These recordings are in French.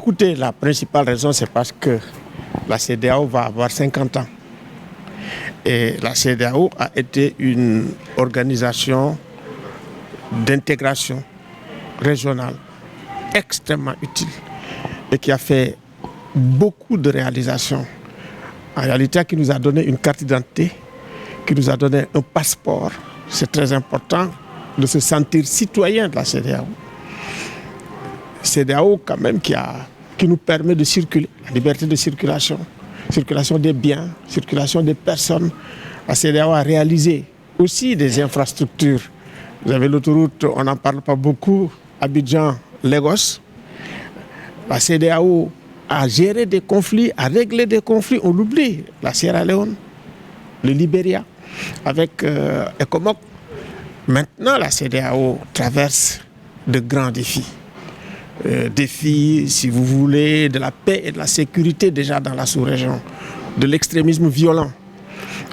Écoutez, la principale raison, c'est parce que la CEDEAO va avoir 50 ans. Et la CEDEAO a été une organisation d'intégration régionale extrêmement utile et qui a fait beaucoup de réalisations. En réalité, qui nous a donné une carte d'identité, qui nous a donné un passeport. C'est très important de se sentir citoyen de la CEDEAO. CEDEAO quand même qui nous permet de circuler, la liberté de circulation des biens, circulation des personnes. La CEDEAO a réalisé aussi des infrastructures. Vous avez l'autoroute, on n'en parle pas beaucoup, Abidjan-Lagos. La CEDEAO a géré des conflits, a réglé des conflits, on l'oublie. La Sierra Leone, le Libéria, avec ECOMOG. Maintenant, la CEDEAO traverse de grands défis. Défis, si vous voulez, de la paix et de la sécurité déjà dans la sous-région, de l'extrémisme violent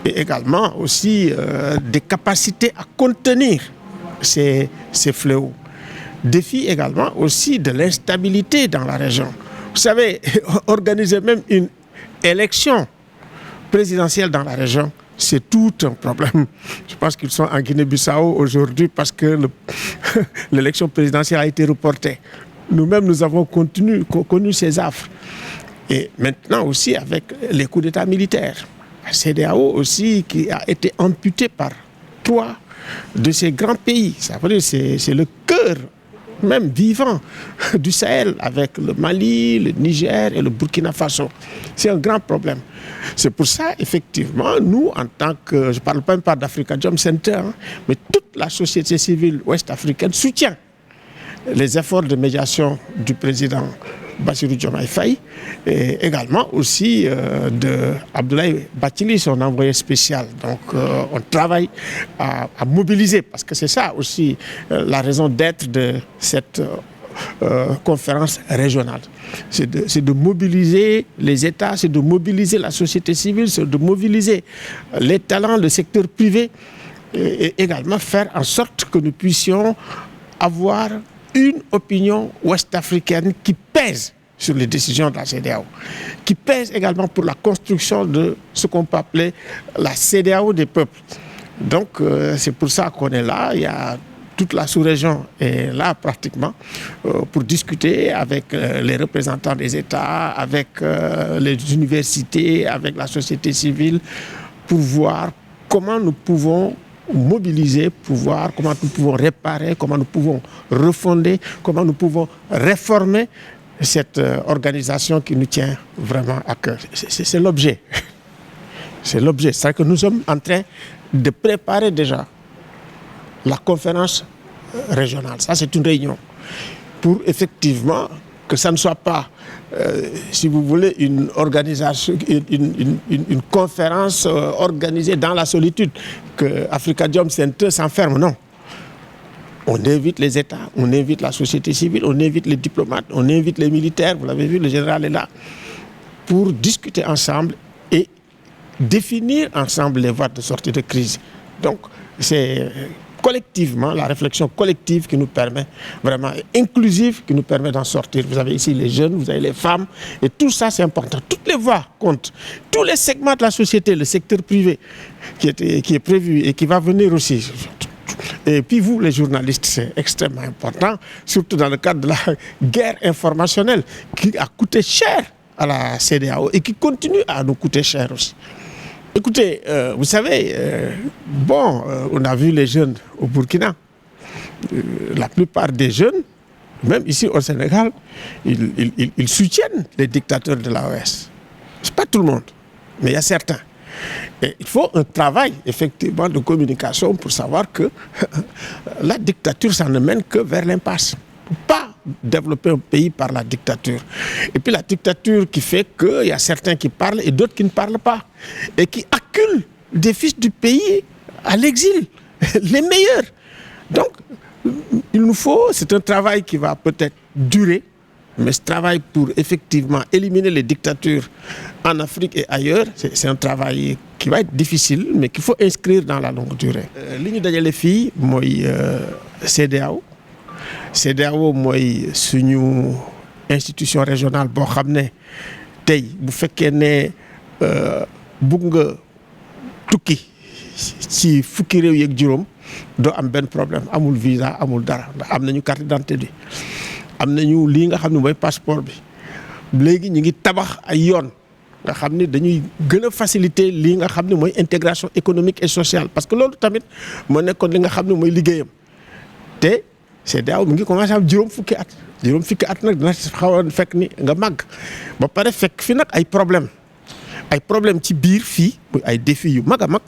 et également aussi des capacités à contenir ces fléaux. Défis également aussi de l'instabilité dans la région. Vous savez, organiser même une élection présidentielle dans la région, c'est tout un problème. Je pense qu'ils sont en Guinée-Bissau aujourd'hui parce que l'élection présidentielle a été reportée. Nous-mêmes, nous avons connu ces affres. Et maintenant aussi avec les coups d'État militaires. La CEDEAO aussi qui a été amputée par 3 de ces grands pays. Ça veut dire que c'est le cœur même vivant du Sahel avec le Mali, le Niger et le Burkina Faso. C'est un grand problème. C'est pour ça, effectivement, nous, en tant que, je ne parle même pas d'Afrikajom Center, mais toute la société civile ouest-africaine soutient les efforts de médiation du président Bassirou Diomaye Faye et également aussi de Abdoulaye Bathily, son envoyé spécial. Donc on travaille à mobiliser, parce que c'est ça aussi la raison d'être de cette conférence régionale. C'est de mobiliser les États, c'est de mobiliser la société civile, c'est de mobiliser les talents, le secteur privé et également faire en sorte que nous puissions avoir une opinion ouest-africaine qui pèse sur les décisions de la CEDEAO, qui pèse également pour la construction de ce qu'on peut appeler la CEDEAO des peuples. Donc c'est pour ça qu'on est là. Il y a toute la sous-région est là pratiquement pour discuter avec les représentants des États, avec les universités, avec la société civile, pour voir comment nous pouvons mobiliser, pour voir comment nous pouvons réparer, comment nous pouvons refonder, comment nous pouvons réformer cette organisation qui nous tient vraiment à cœur. C'est l'objet. C'est l'objet. C'est que nous sommes en train de préparer déjà la conférence régionale. Ça, c'est une réunion pour effectivement que ça ne soit pas, si vous voulez, une organisation, une conférence organisée dans la solitude, que Afrikajom Center s'enferme. Non. On invite les États, on invite la société civile, on invite les diplomates, on invite les militaires, vous l'avez vu, le général est là, pour discuter ensemble et définir ensemble les voies de sortie de crise. Donc, c'est collectivement, la réflexion collective qui nous permet, vraiment inclusive, qui nous permet d'en sortir. Vous avez ici les jeunes, vous avez les femmes, et tout ça c'est important. Toutes les voix comptent. Tous les segments de la société, le secteur privé qui est prévu et qui va venir aussi. Et puis vous, les journalistes, c'est extrêmement important, surtout dans le cadre de la guerre informationnelle qui a coûté cher à la CEDEAO et qui continue à nous coûter cher aussi. Écoutez, vous savez, on a vu les jeunes au Burkina. La plupart des jeunes, même ici au Sénégal, ils soutiennent les dictateurs de l'AOS. Ce n'est pas tout le monde, mais il y a certains. Et il faut un travail, effectivement, de communication pour savoir que la dictature, ça ne mène que vers l'impasse. Pas développer un pays par la dictature. Et puis la dictature qui fait qu'il y a certains qui parlent et d'autres qui ne parlent pas. Et qui acculent des fils du pays à l'exil, les meilleurs. Donc, il nous faut, c'est un travail qui va peut-être durer, mais ce travail pour effectivement éliminer les dictatures en Afrique et ailleurs, c'est un travail qui va être difficile, mais qu'il faut inscrire dans la longue durée. Li ñu dajale fii mooy CEDEAO. CEDEAO mooy suñu institution régionale boo xam ne tey bu fekkee ne bugg nga tukki ci fukki réew yeeg juróom doo am benn problème, amul visa amul dara ndax am nañu carte d'identité bi, am nañu lii nga xam ne mooy passeport bi. léegi ñu ngi tabax ay yoon nga xam ne dañuy gën a faciliter lii nga xam ne mooy intégration économique et sociale, parce que loolu tamit moo nekkoon li nga xam ne mooy liggéeyam. te CEDEAO mi ngi commencé am juróom fukki at nag dina xaw a fekk ni nga màgg ba pare fekk fi nag ay problème ci biir fii muy ay défis yu mag a mag,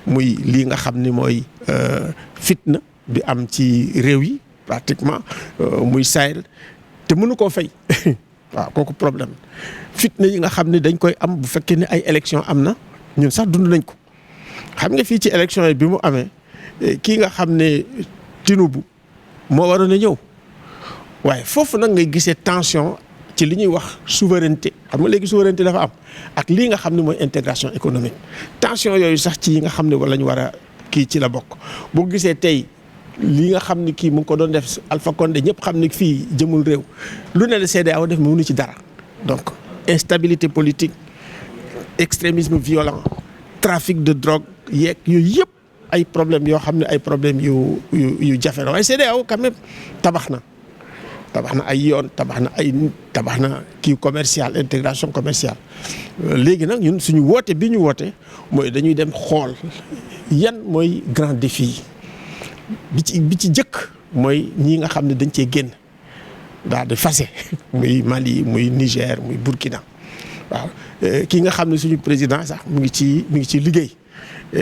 muy lii nga xam ni mooy fitna bi am ci réew yi pratiquement muy Sahel te mënu koo fay waaw kooku problème. fitna yi nga xam ne dañ koy am bu fekkee ne ay élection am na, ñun sax dund nañ ko. xam nga fii ci élection yi bi mu amee kii nga xam ne Tinubu moo waroon a ñëw, waaye foofu nag ngay gisee tension ci li ñuy wax souveraineté. xam nga léegi souveraineté dafa am ak lii nga xam ne mooy intégration économique. tension yooyu sax ci yi nga xam ne wala ñu war a kii ci la bokk. boo gisee tey lii nga xam ni kii mu ngi ko doon def Alpha Condé ñëpp xam ni fii jëmul réew, lu ne la CEDEAO def mënu ci dara. donc instabilité politique, extrémisme violent, trafic de drogue yeeg yooyu yëpp ay problèmes yoo xam ne ay problèmes yu jafe la waaye CEDEAO quand même tabax na ay yoon, tabax na kii commercial, intégration commerciale. léegi nag ñun suñu woote bi ñu woote mooy dañuy dem xool yan mooy grand défi yi bi ci jëkk mooy ñii nga xam ne dañ cee génn daal di fase muy Mali, muy Niger, muy Burkina. waaw kii nga xam ne suñu président sax mu ngi ci liggéey.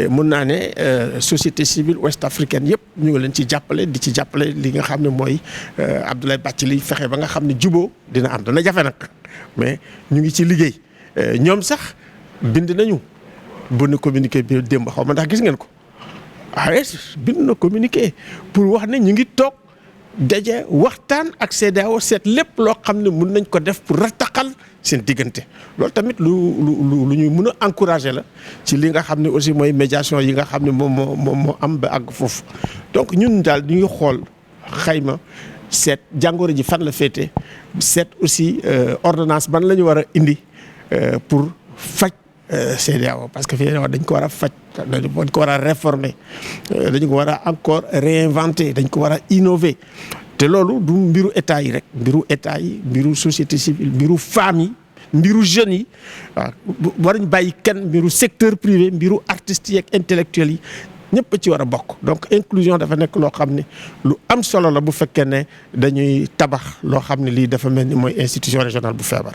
mun naa ne société civile ouest africaine yëpp ñu ngi leen ci jàppale di ci jàppale li nga xam ne mooy Abdoulaye Bathily fexe ba nga xam ne juboo dina am, dana jafe nag mais ñu ngi ci liggéey. ñoom sax bind nañu benn communiqué bi démb, xaw ma ndax gis ngeen ko. bind na communiqué pour wax ne ñu ngi toog daje waxtaan ak CEDEAO seet lépp loo xam ne mun nañ ko def pour rataxal seen diggante. loolu tamit lu ñuy mun a encourager la ci li nga xam ne aussi mooy médiation yi nga xam ne moom moo am ba àgg foofu. donc ñun daal ñu ngi xool xayma seet jàngoro ji fan la féete, seet aussi ordonnance ban la ñu war a indi pour faj CEDEAO, parce que CEDEAO dañ ko war a faj, dañ ko war a réformer, dañ ko war a encore réinventer, dañ ko war a innover. te loolu du mbiru état yi rek, mbiru société civile, mbiru femmes yi, mbiru jeunes yi. waaw waruñ bàyyi kenn, mbiru secteur privé, mbiru artistes yi ak intellectuels yi ñëpp ci war a bokk. donc inclusion dafa nekk loo xam ne lu am solo la bu fekkee ne dañuy tabax loo xam ne lii dafa mel ni mooy institution régionale bu feebar.